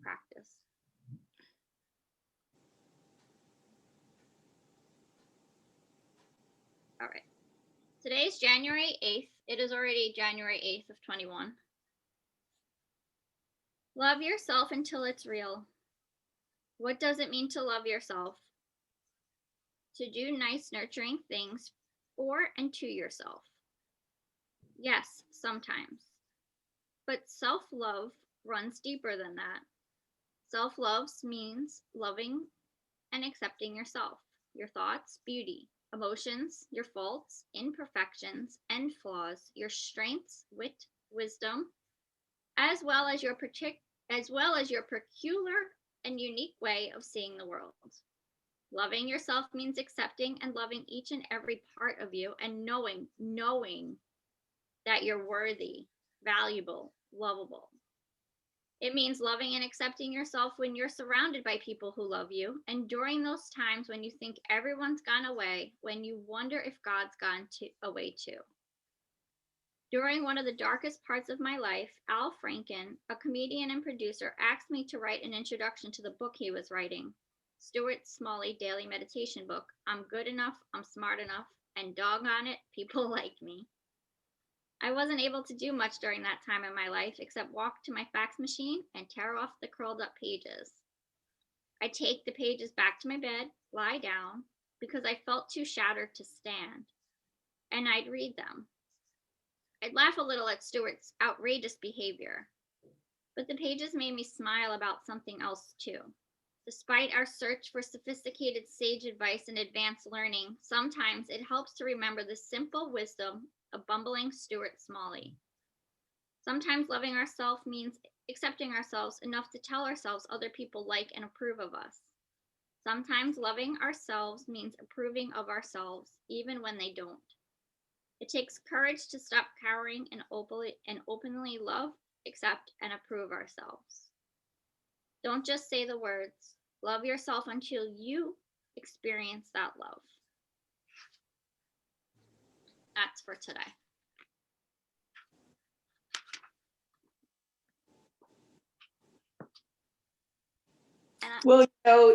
practice. All right. Today's January 8th. It is already January 8th of 21. Love yourself until it's real. What does it mean to love yourself? To do nice, nurturing things for and to yourself. Yes, sometimes. But self-love runs deeper than that. Self-love means loving and accepting yourself, your thoughts, beauty, emotions, your faults, imperfections, and flaws, your strengths, wit, wisdom, as well as your peculiar and unique way of seeing the world. Loving yourself means accepting and loving each and every part of you and knowing that you're worthy, valuable, lovable. It means loving and accepting yourself when you're surrounded by people who love you, and during those times when you think everyone's gone away, when you wonder if God's gone away too. During one of the darkest parts of my life, Al Franken, a comedian and producer, asked me to write an introduction to the book he was writing, Stuart Smalley Daily Meditation Book. I'm good enough, I'm smart enough, and doggone it, people like me. I wasn't able to do much during that time in my life except walk to my fax machine and tear off the curled up pages. I'd take the pages back to my bed, lie down, because I felt too shattered to stand, and I'd read them. I'd laugh a little at Stuart's outrageous behavior, but the pages made me smile about something else too. Despite our search for sophisticated sage advice and advanced learning, sometimes it helps to remember the simple wisdom of bumbling Stuart Smalley. Sometimes loving ourselves means accepting ourselves enough to tell ourselves other people like and approve of us. Sometimes loving ourselves means approving of ourselves even when they don't. It takes courage to stop cowering and openly love, accept, and approve ourselves. Don't just say the words. Love yourself until you experience that love. That's for today. Well,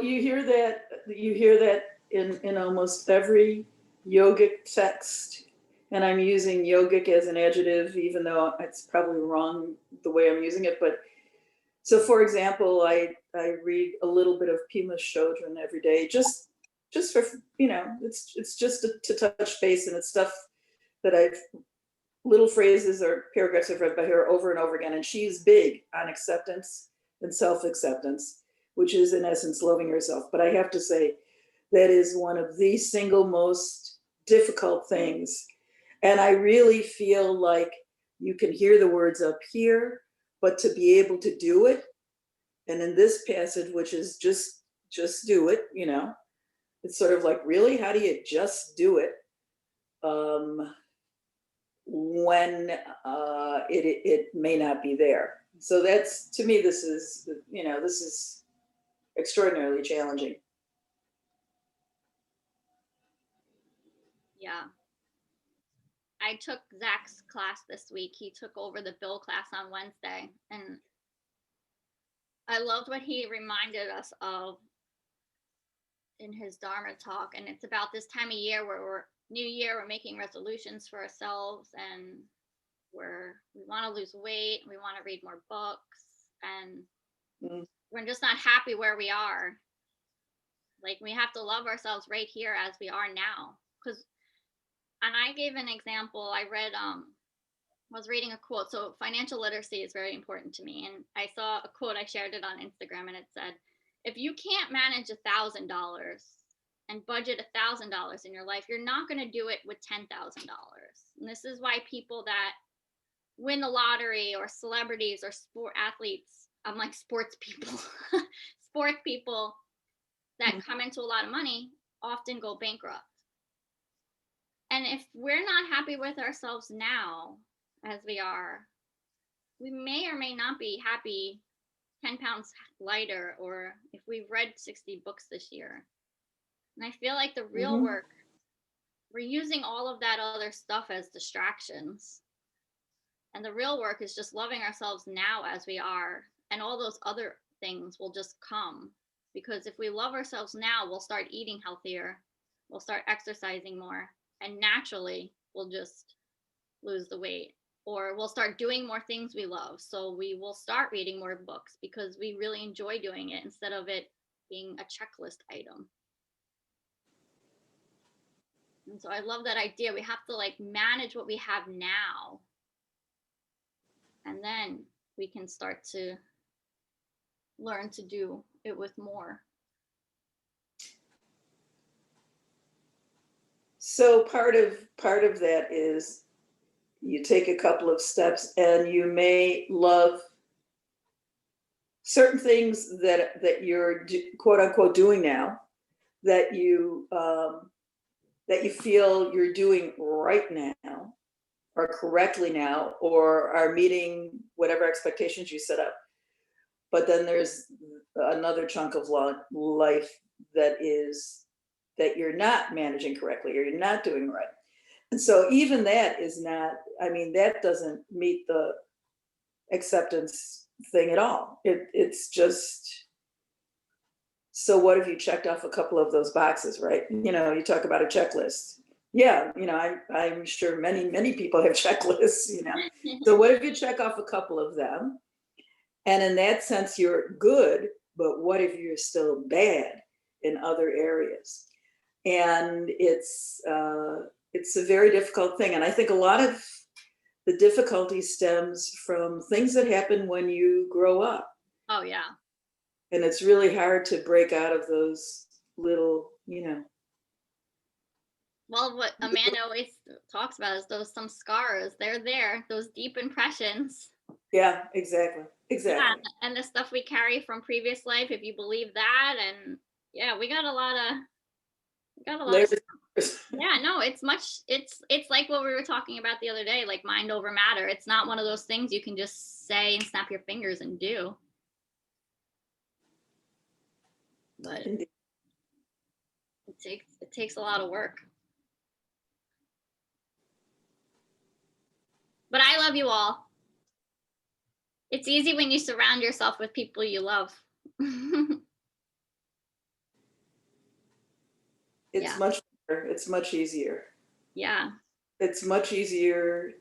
you hear that in almost every yogic text, and I'm using yogic as an adjective, even though it's probably wrong the way I'm using it. But so, for example, I read a little bit of Pema Chodron every day, just for it's just to touch base, and it's stuff that I've little phrases or paragraphs I've read by her over and over again, and she's big on acceptance and self-acceptance, which is in essence loving yourself. But I have to say that is one of the single most difficult things. And I really feel like you can hear the words up here, but to be able to do it, and in this passage, which is just do it, it's sort of like, really, how do you just do it? When it may not be there. So that's, to me, this is extraordinarily challenging. Yeah. I took Zach's class this week. He took over the Bill class on Wednesday, and I loved what he reminded us of in his Dharma talk. And it's about this time of year where we're making resolutions for ourselves, and we want to lose weight, we want to read more books, and we're just not happy where we are. Like, we have to love ourselves right here as we are now. And I gave an example. I was reading a quote. So financial literacy is very important to me. And I saw a quote, I shared it on Instagram, and it said, if you can't manage $1,000 and budget $1,000 in your life, you're not going to do it with $10,000. And this is why people that win the lottery, or celebrities, or sport athletes, I'm like sports people, sports people that come into a lot of money often go bankrupt. And if we're not happy with ourselves now as we are, we may or may not be happy 10 pounds lighter, or if we've read 60 books this year. And I feel like the real work, we're using all of that other stuff as distractions. And the real work is just loving ourselves now as we are. And all those other things will just come. Because if we love ourselves now, we'll start eating healthier, we'll start exercising more, and naturally we'll just lose the weight. Or we'll start doing more things we love. So we will start reading more books because we really enjoy doing it instead of it being a checklist item. And so I love that idea. We have to like manage what we have now. And then we can start to learn to do it with more. So part of that is you take a couple of steps and you may love certain things that you're quote unquote doing now that you feel you're doing right now or correctly now or are meeting whatever expectations you set up. But then there's another chunk of life that you're not managing correctly or you're not doing right. And so even that is not, I mean, that doesn't meet the acceptance thing at all. It's just, so what if you checked off a couple of those boxes, right? You know, you talk about a checklist. Yeah, you know, I'm sure many people have checklists, you know. So what if you check off a couple of them? And in that sense, you're good, but what if you're still bad in other areas? And it's a very difficult thing. And I think a lot of the difficulty stems from things that happen when you grow up. Oh, yeah. And it's really hard to break out of those little, you know. Well, what Amanda always talks about is some scars. They're there, those deep impressions. Yeah, exactly. Yeah, and the stuff we carry from previous life, if you believe that, and yeah, we got a lot of yeah, no, it's like what we were talking about the other day, like mind over matter. It's not one of those things you can just say and snap your fingers and do. But Indeed. it takes a lot of work. But I love you all. It's easy when you surround yourself with people you love. It's much better. It's much easier. Yeah. It's much easier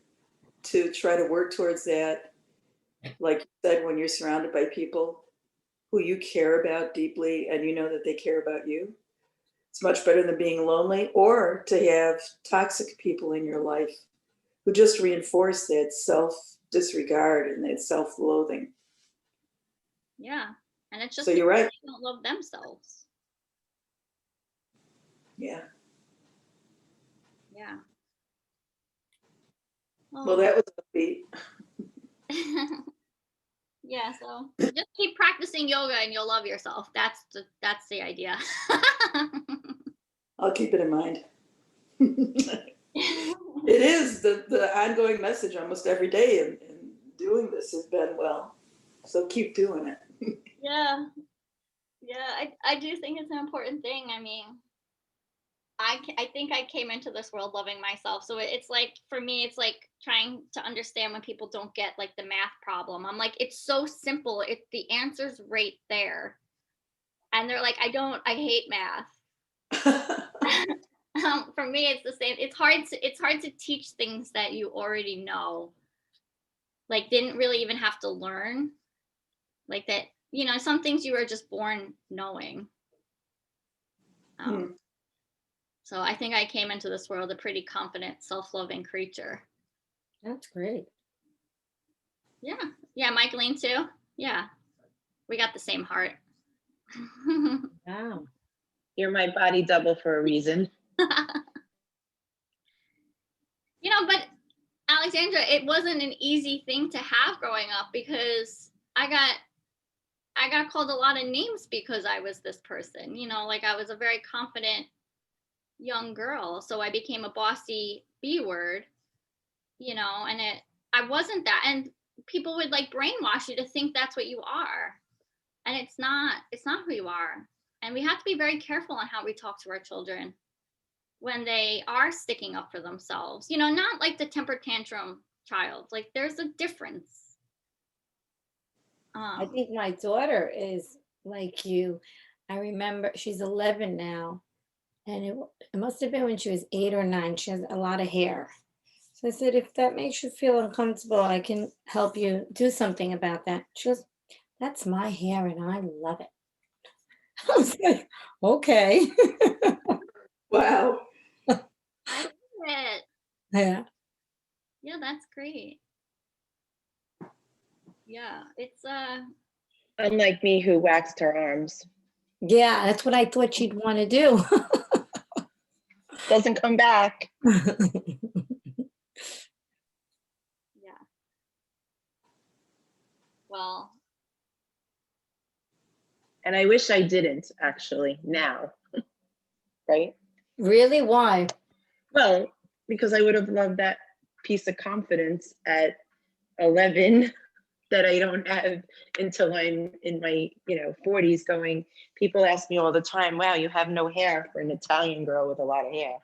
to try to work towards that, like you said, when you're surrounded by people who you care about deeply and you know that they care about you. It's much better than being lonely or to have toxic people in your life who just reinforce that self-disregard and that self-loathing. Yeah. And it's just so you're right. They don't love themselves. Yeah. Yeah. Well, that was upbeat. Yeah, so just keep practicing yoga and you'll love yourself. That's the idea. I'll keep it in mind. It is the ongoing message almost every day, and doing this has been well. So keep doing it. Yeah. I do think it's an important thing. I mean, I think I came into this world loving myself. So it's like, for me, it's like trying to understand when people don't get like the math problem. I'm like, it's so simple. The answer's right there. And they're like, I hate math. For me, it's the same. It's hard to teach things that you already know. Like, didn't really even have to learn. Like that, you know, some things you were just born knowing. So I think I came into this world a pretty confident, self-loving creature. That's great. Yeah. Yeah, Michaeline too. Yeah. We got the same heart. Wow. You're my body double for a reason. You know, but Alexandra, it wasn't an easy thing to have growing up because I got called a lot of names because I was this person. You know, like I was a very confident young girl, so I became a bossy B word, you know, and I wasn't that, and people would like brainwash you to think that's what you are, and it's not who you are. And we have to be very careful on how we talk to our children when they are sticking up for themselves, you know, not like the temper tantrum child. Like there's a difference. I think my daughter is like you. I remember she's 11 now, and it must have been when she was 8 or 9. She has a lot of hair. So I said, if that makes you feel uncomfortable, I can help you do something about that. She goes, that's my hair and I love it. I was like, okay. Wow. I love it. Yeah. Yeah, that's great. Yeah, it's Unlike me, who waxed her arms. Yeah, that's what I thought she'd want to do. Doesn't come back. yeah. Well, And I wish I didn't actually now, right? Really? Why? Well, because I would have loved that piece of confidence at 11 that I don't have until I'm in my, 40s going, people ask me all the time, wow, you have no hair for an Italian girl with a lot of hair.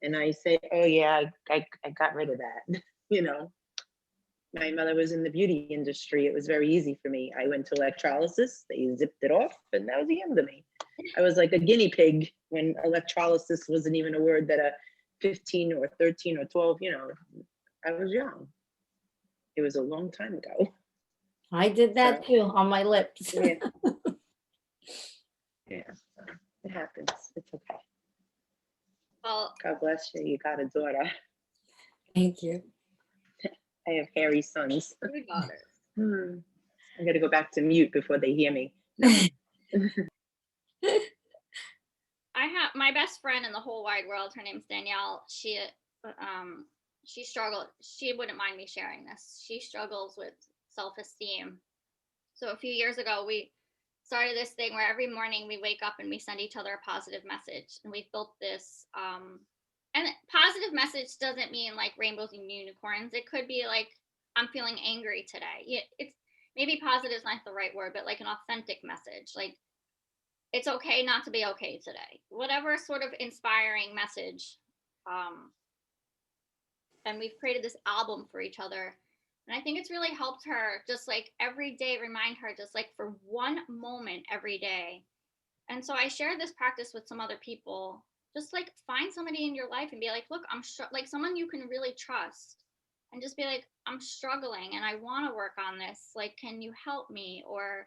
And I say, oh yeah, I got rid of that. My mother was in the beauty industry. It was very easy for me. I went to electrolysis, they zipped it off, and that was the end of me. I was like a guinea pig when electrolysis wasn't even a word that a 15 or 13 or 12, I was young. It was a long time ago. I did that So, too on my lips. yeah. Yeah, it happens. It's okay. well, God bless you. You got a daughter. Thank you. I have hairy sons. two daughters. I got to go back to mute before they hear me. I have my best friend in the whole wide world. Her name's Danielle. She struggled. She wouldn't mind me sharing this. She struggles with self-esteem. So a few years ago, we started this thing where every morning we wake up and we send each other a positive message, and we built this. And positive message doesn't mean like rainbows and unicorns. It could be like, I'm feeling angry today. It's maybe positive is not the right word, but like an authentic message, like it's okay not to be okay today, whatever sort of inspiring message. um and we've created this album for each other, and I think it's really helped her, just like every day remind her, just like for one moment every day. And so I share this practice with some other people. Just like find somebody in your life and be like, look, like someone you can really trust, and just be like, I'm struggling and I want to work on this, like can you help me, or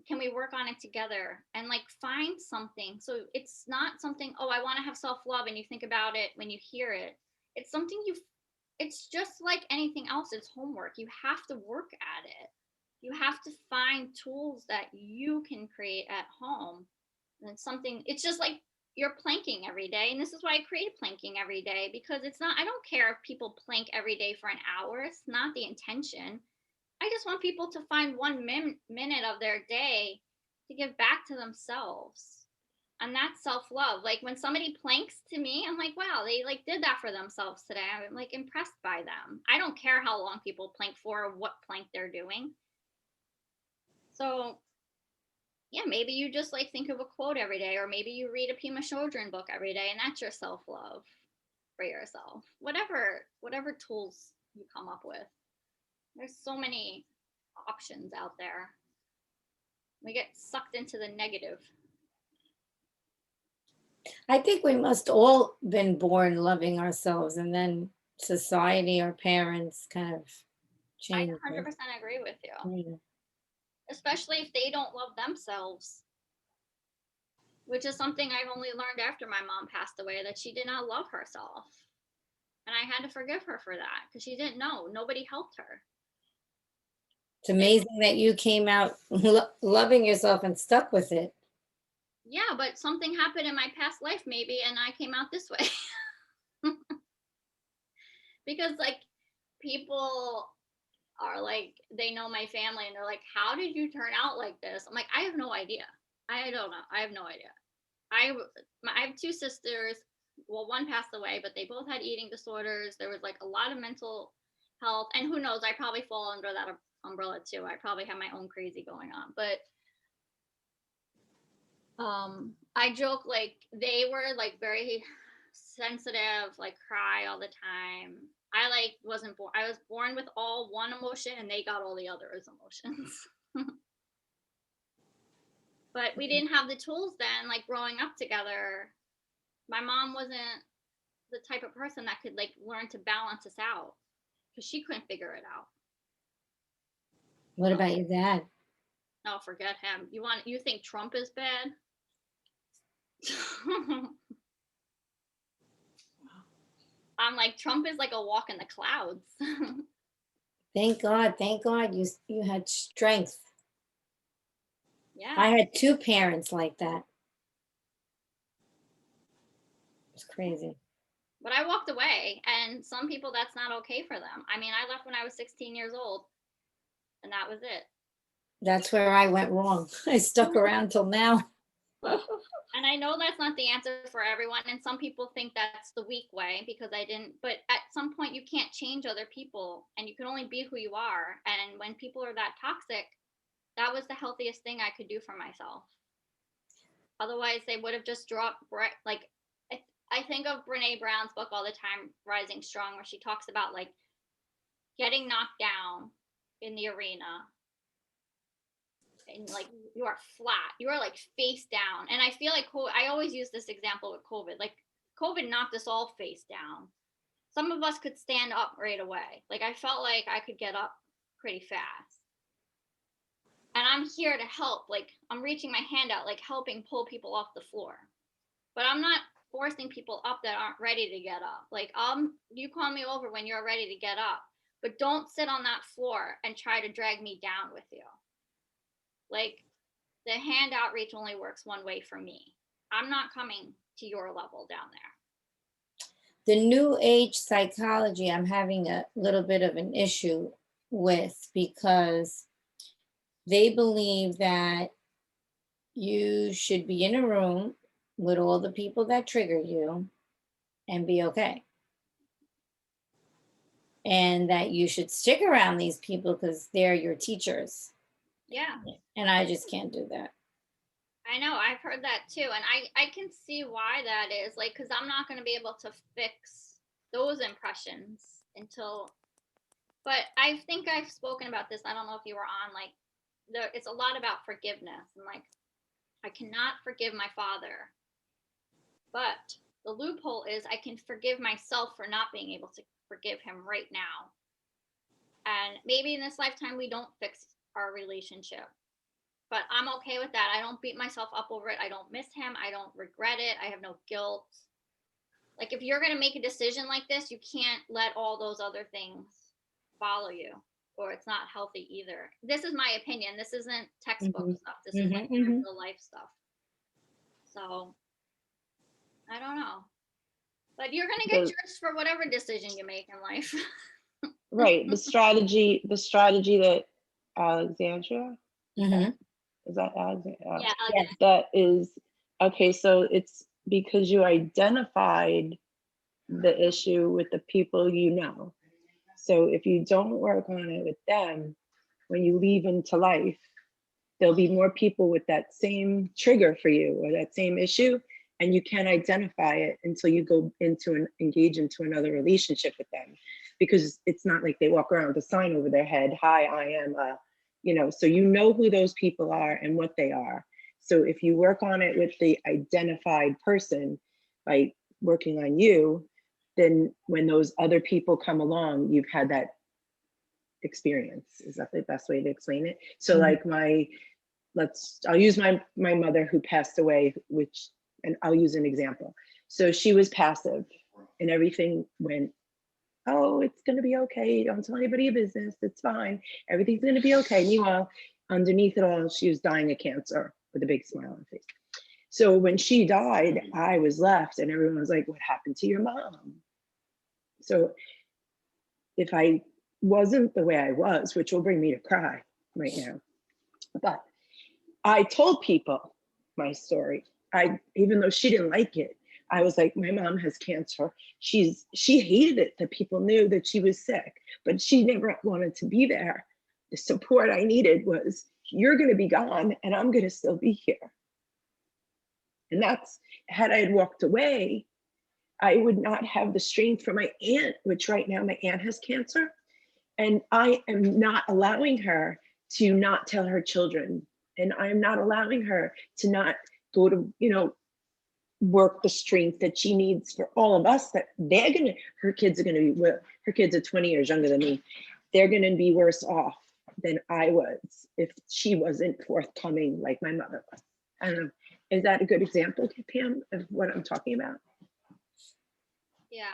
can we work on it together, and like find something. So it's not something, oh, I want to have self-love, and you think about it when you hear it. It's something it's just like anything else. It's homework. You have to work at it. You have to find tools that you can create at home. And it's something, it's just like you're planking every day. And this is why I create planking every day, because it's not, I don't care if people plank every day for an hour. It's not the intention. I just want people to find 1 minute of their day to give back to themselves. And that's self-love. Like when somebody planks to me, I'm like, wow, they like did that for themselves today. I'm like impressed by them. I don't care how long people plank for or what plank they're doing. So yeah, maybe you just like think of a quote every day, or maybe you read a Pima Chodron book every day, and that's your self-love for yourself. Whatever tools you come up with. There's so many options out there. We get sucked into the negative. I think we must all been born loving ourselves, and then society, our parents kind of I changed 100% it. agree with you, Yeah. especially if they don't love themselves, which is something I've only learned after my mom passed away, that she did not love herself. And I had to forgive her for that because she didn't know. Nobody helped her. It's amazing that you came out loving yourself and stuck with it. Yeah, but something happened in my past life maybe, and I came out this way. Because like people are like, they know my family and they're like, how did you turn out like this? I'm like, I have no idea. I don't know. I have no idea. I have two sisters. Well, one passed away, but they both had eating disorders. There was like a lot of mental health, and who knows, I probably fall under that umbrella too. I probably have my own crazy going on. But I joke like they were like very sensitive, like cry all the time. I like wasn't born. I was born with all one emotion, and they got all the other emotions. But we didn't have the tools then. Like growing up together, my mom wasn't the type of person that could like learn to balance us out because she couldn't figure it out. What about your dad? No, forget him. You think Trump is bad? I'm like, Trump is like a walk in the clouds. Thank God you had strength. Yeah. I had 2 parents like that. It's crazy. But I walked away, and some people that's not okay for them. I mean, I left when I was 16 years old, and that was it. That's where I went wrong. I stuck around till now. And I know that's not the answer for everyone, and some people think that's the weak way because I didn't, but at some point you can't change other people, and you can only be who you are. And when people are that toxic, that was the healthiest thing I could do for myself. Otherwise they would have just dropped. Like I think of Brene Brown's book all the time, Rising Strong, where she talks about like getting knocked down in the arena, and like you are flat, you are like face down. And I feel like I always use this example with COVID. Like COVID knocked us all face down. Some of us could stand up right away. Like I felt like I could get up pretty fast, and I'm here to help. Like I'm reaching my hand out, like helping pull people off the floor. But I'm not forcing people up that aren't ready to get up. Like you call me over when you're ready to get up, but don't sit on that floor and try to drag me down with you. Like the hand outreach only works one way for me. I'm not coming to your level down there. The new age psychology, I'm having a little bit of an issue with because they believe that you should be in a room with all the people that trigger you and be okay. And that you should stick around these people because they're your teachers. Yeah. And I just can't do that. I know, I've heard that too. And I can see why that is. Like, because I'm not going to be able to fix those impressions until, but I think I've spoken about this. I don't know if you were on, like, it's a lot about forgiveness. And like, I cannot forgive my father. But the loophole is I can forgive myself for not being able to forgive him right now. And maybe in this lifetime, we don't fix our relationship. But I'm okay with that. I don't beat myself up over it. I don't miss him. I don't regret it. I have no guilt. Like if you're going to make a decision like this, you can't let all those other things follow you, or it's not healthy either. This is my opinion. This isn't textbook stuff. This is like real life stuff. So I don't know. But you're going to get judged for whatever decision you make in life. Right. The strategy that Alexandria, is that Alexandria? Yeah. That is, okay, so it's because you identified the issue with the people you know. So if you don't work on it with them, when you leave into life, there'll be more people with that same trigger for you or that same issue, and you can't identify it until you go into and engage into another relationship with them, because it's not like they walk around with a sign over their head, hi, I am so you know who those people are and what they are. So if you work on it with the identified person by working on you, then when those other people come along, you've had that experience. Is that the best way to explain it? So like I'll use my mother who passed away, and I'll use an example. So she was passive and everything went, oh, it's going to be okay. Don't tell anybody your business. It's fine. Everything's going to be okay. Meanwhile, underneath it all, she was dying of cancer with a big smile on her face. So when she died, I was left and everyone was like, what happened to your mom? So if I wasn't the way I was, which will bring me to cry right now, but I told people my story. Even though she didn't like it, I was like, my mom has cancer. She hated it that people knew that she was sick, but she never wanted to be there. The support I needed was, you're going to be gone and I'm going to still be here. And that's, had I walked away, I would not have the strength for my aunt, which right now my aunt has cancer. And I am not allowing her to not tell her children. And I'm not allowing her to not go to, work the strength that she needs for all of us, that her kids are gonna be, her kids are 20 years younger than me. They're gonna be worse off than I was if she wasn't forthcoming like my mother was. I don't know. Is that a good example, Pam, of what I'm talking about? Yeah.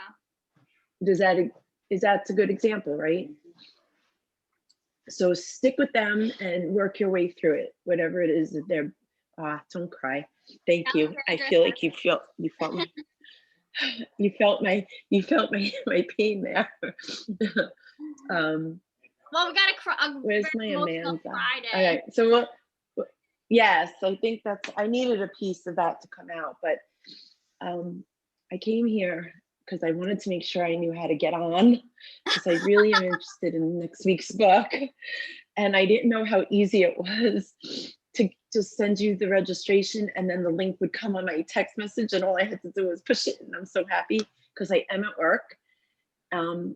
That's a good example, right? So stick with them and work your way through it, whatever it is that they're, don't cry. Thank you. I feel like you felt my, you felt my pain there. Well, we got a Where's very my emotional Amanda? Friday. All right, so yes, I think I needed a piece of that to come out, but I came here because I wanted to make sure I knew how to get on, because I really am interested in next week's book. And I didn't know how easy it was to just send you the registration, and then the link would come on my text message, and all I had to do was push it. And I'm so happy because I am at work.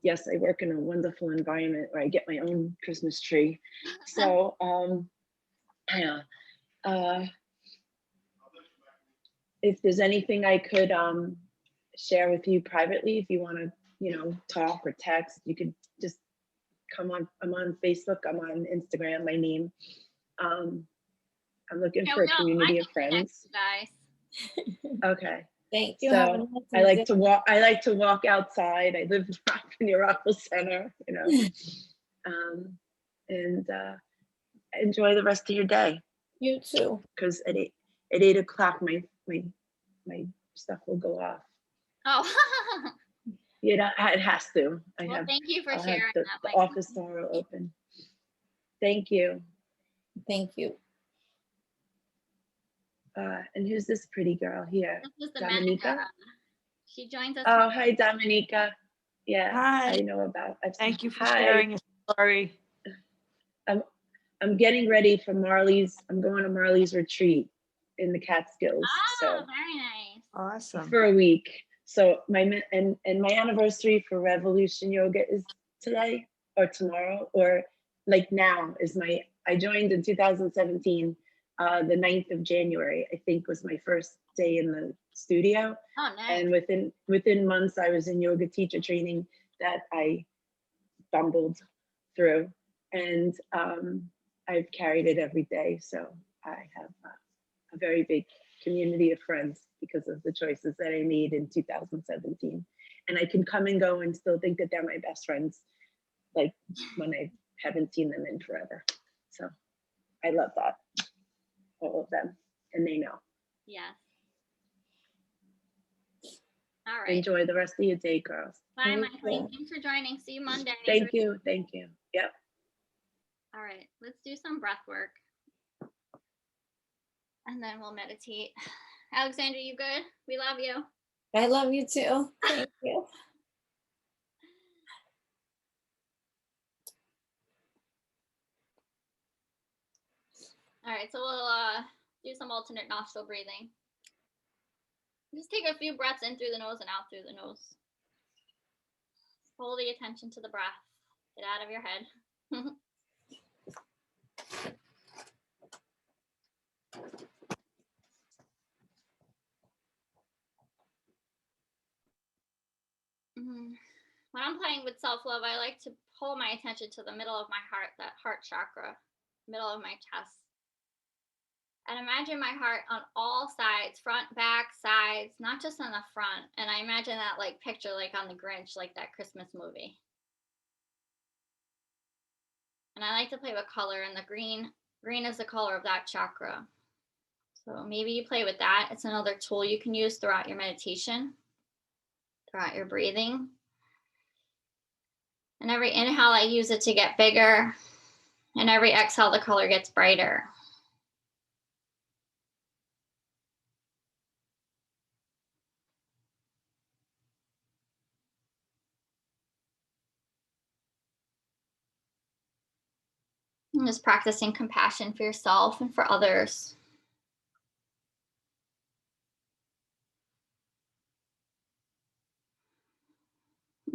Yes, I work in a wonderful environment where I get my own Christmas tree. So yeah. If there's anything I could share with you privately, if you want to, talk or text, you could just come on. I'm on Facebook. I'm on Instagram. My name. I'm looking for a community of friends. Guys. Okay. Thank you. So I like to walk. I like to walk outside. I live near Rockville Center. And enjoy the rest of your day. You too. Because at 8 o'clock, my stuff will go off. Oh. It has to. Thank you for sharing the, that. The office door will open. Thank you. Thank you. And who's this pretty girl here? This is Dominica. She joins us. Oh, hi, Dominica. Yeah, hi. I know about. Thank you for sharing your story. I'm getting ready for Marley's. I'm going to Marley's retreat in the Catskills. Oh, very nice. Awesome. For a week. So my anniversary for Revolution Yoga is today or tomorrow, or like now is I joined in 2017. The 9th of January, I think, was my first day in the studio. Oh, nice. And within months, I was in yoga teacher training that I bumbled through. And I've carried it every day. So I have a very big community of friends because of the choices that I made in 2017. And I can come and go and still think that they're my best friends, like when I haven't seen them in forever. So I love that, all of them, and they know. Yes. All right. Enjoy the rest of your day, girls. Bye, my queen. Thanks for joining. See you Monday. Thank you. Thank you. Yep. All right, let's do some breath work. And then we'll meditate. Alexandra, you good? We love you. I love you too. Thank you. All right, so we'll do some alternate nostril breathing. Just take a few breaths in through the nose and out through the nose. Hold the attention to the breath. Get out of your head. When I'm playing with self-love, I like to pull my attention to the middle of my heart, that heart chakra, middle of my chest. And imagine my heart on all sides, front, back, sides, not just on the front. And I imagine that like picture like on the Grinch, like that Christmas movie. And I like to play with color, and the green is the color of that chakra. So maybe you play with that. It's another tool you can use throughout your meditation, throughout your breathing. And every inhale, I use it to get bigger. And every exhale, the color gets brighter. And just practicing compassion for yourself and for others.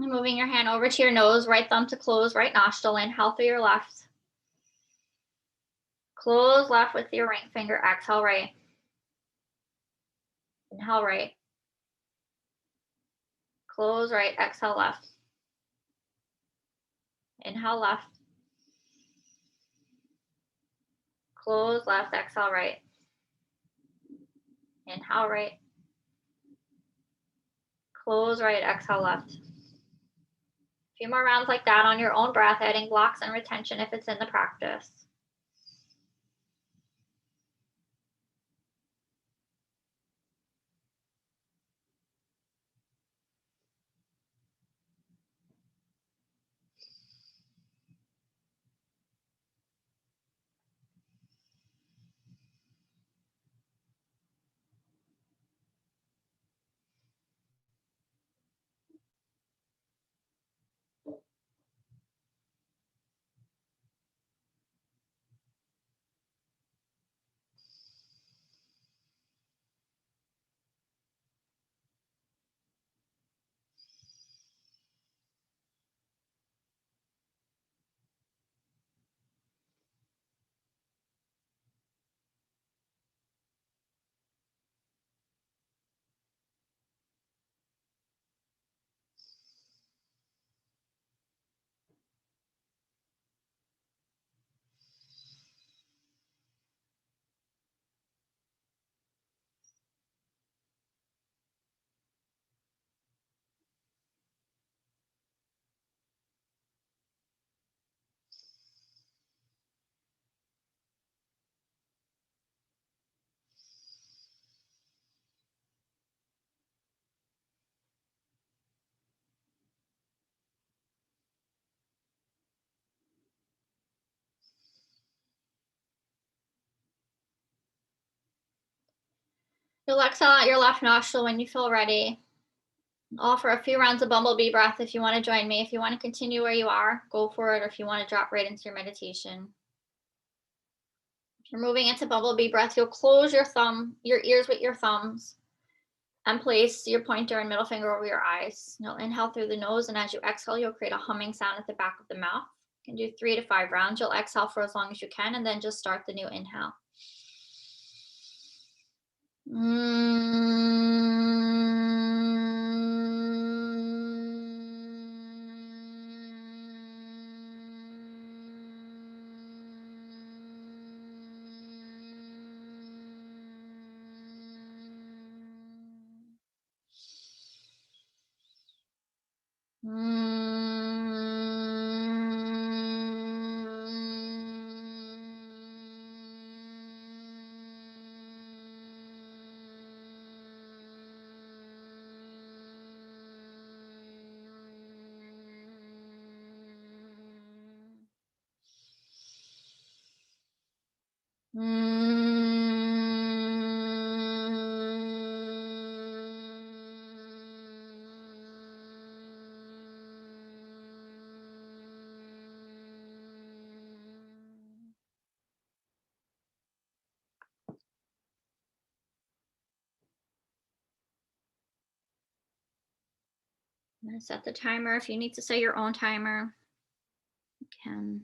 Moving your hand over to your nose, right thumb to close, right nostril, inhale through your left. Close left with your ring finger, exhale right. Inhale right. Close right, exhale left. Inhale left. Close left, exhale right. Inhale right. Close right, exhale left. A few more rounds like that on your own breath, adding blocks and retention if it's in the practice. You'll exhale out your left nostril when you feel ready. Offer a few rounds of bumblebee breath if you want to join me. If you want to continue where you are, go for it. Or if you want to drop right into your meditation. If you're moving into bumblebee breath, you'll close your ears with your thumbs and place your pointer and middle finger over your eyes. You'll inhale through the nose, and as you exhale, you'll create a humming sound at the back of the mouth. You can do 3 to 5 rounds. You'll exhale for as long as you can, and then just start the new inhale. I'm going to set the timer. If you need to set your own timer, you can.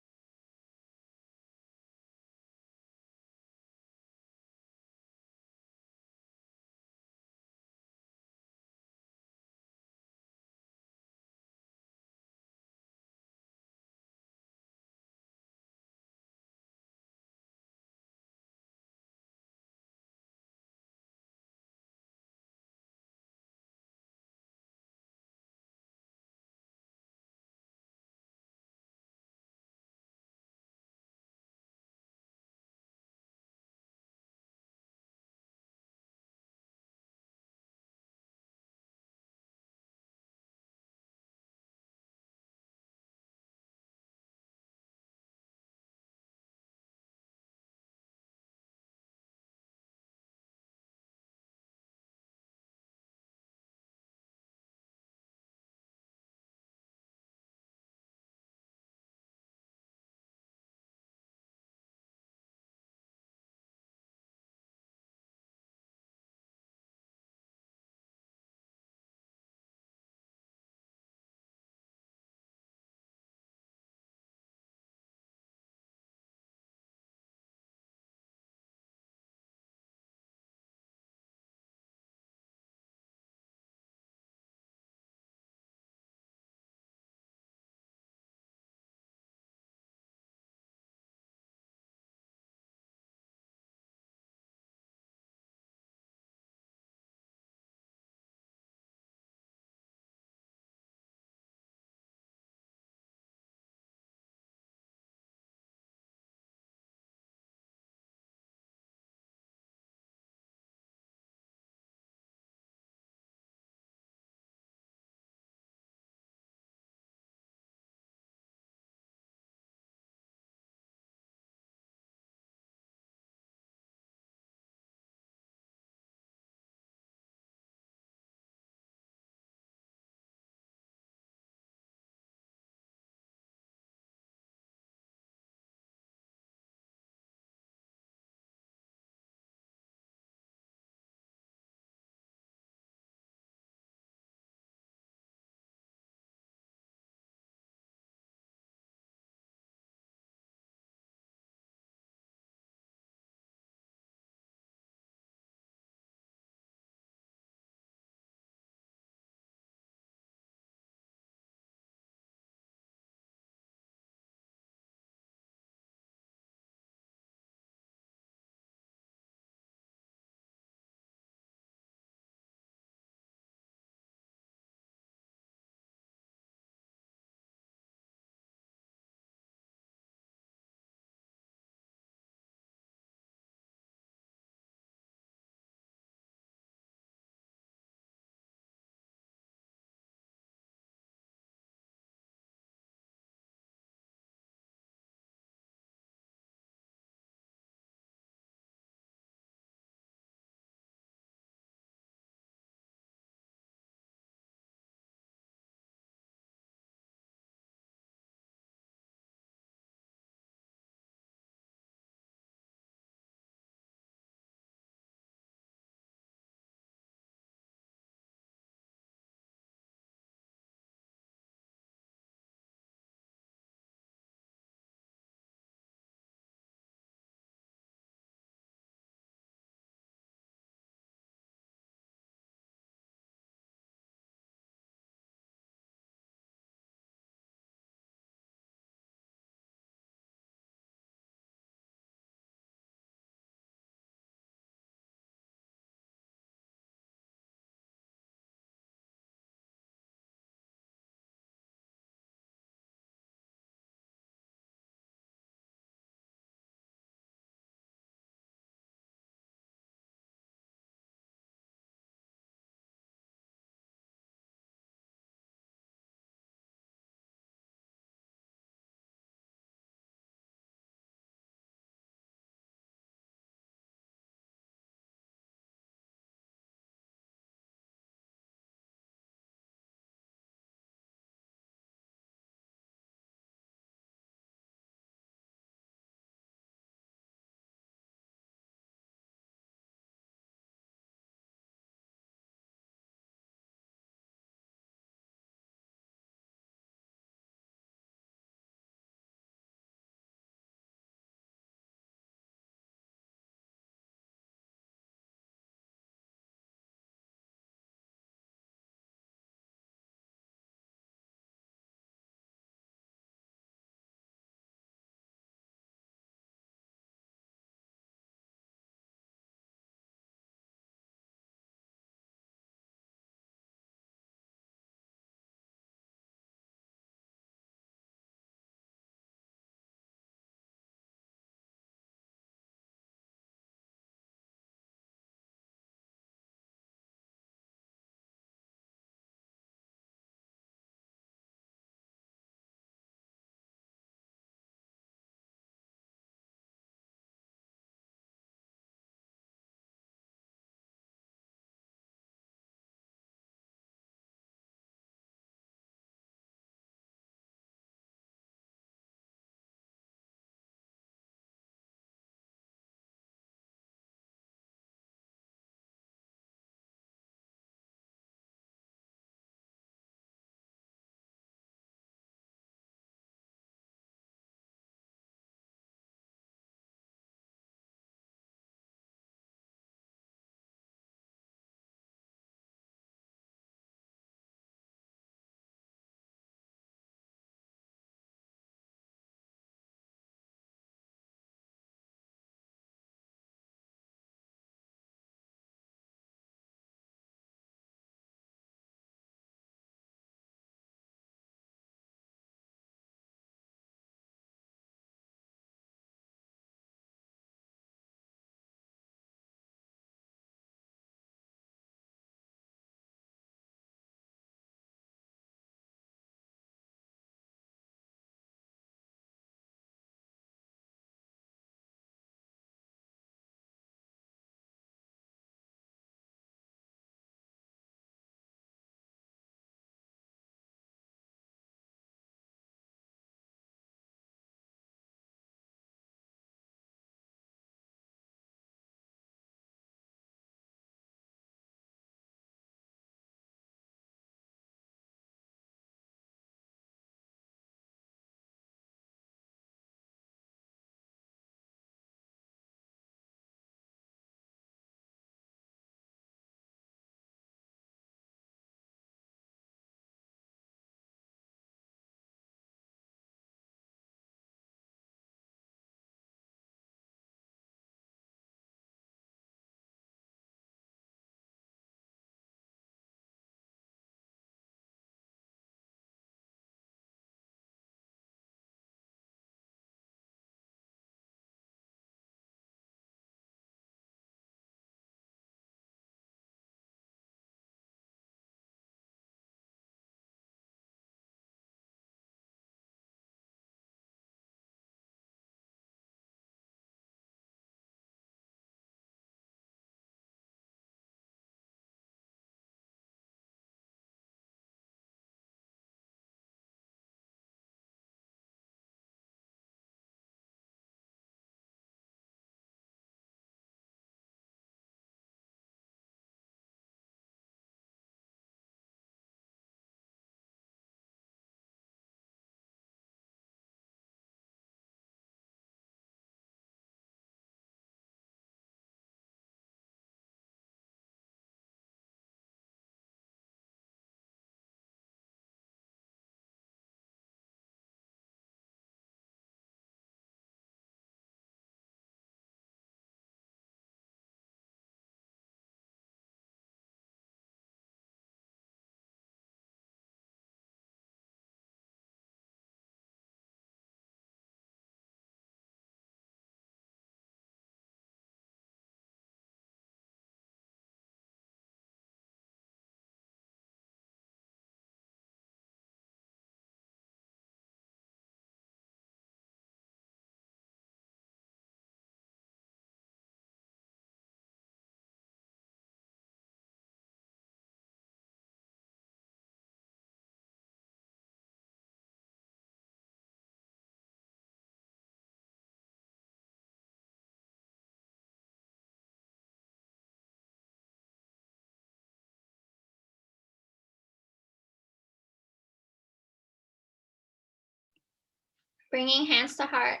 Bringing hands to heart.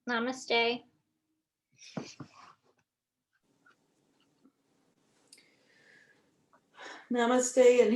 Namaste. Namaste and